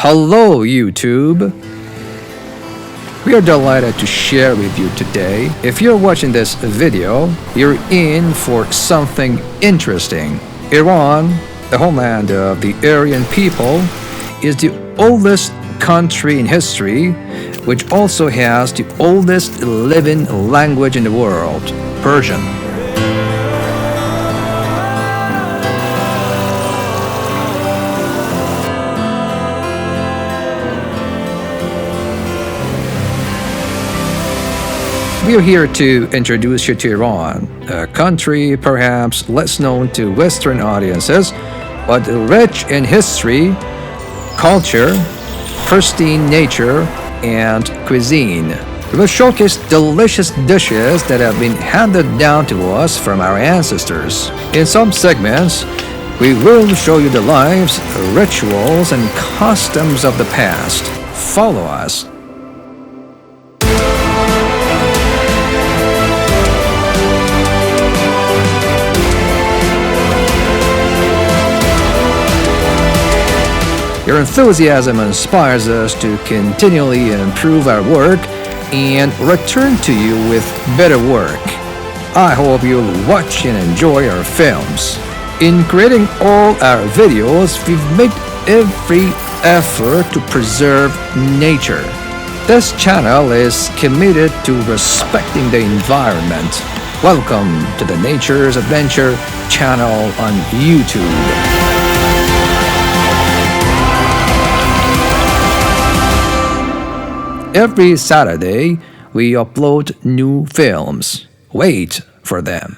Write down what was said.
Hello, YouTube! We are delighted to share with you today. If you're watching this video, you're in for something interesting. Iran, the homeland of the Aryan people, is the oldest country in history, which also has the oldest living language in the world, Persian. We're here to introduce you to Iran, a country perhaps less known to Western audiences, but rich in history, culture, pristine nature, and cuisine. We will showcase delicious dishes that have been handed down to us from our ancestors. In some segments, we will show you the lives, rituals, and customs of the past. Follow us. Your enthusiasm inspires us to continually improve our work and return to you with better work. I hope you'll watch and enjoy our films. In creating all our videos, we've made every effort to preserve nature. This channel is committed to respecting the environment. Welcome to the Nature's Adventure channel on YouTube. Every Saturday, we upload new films. Wait for them.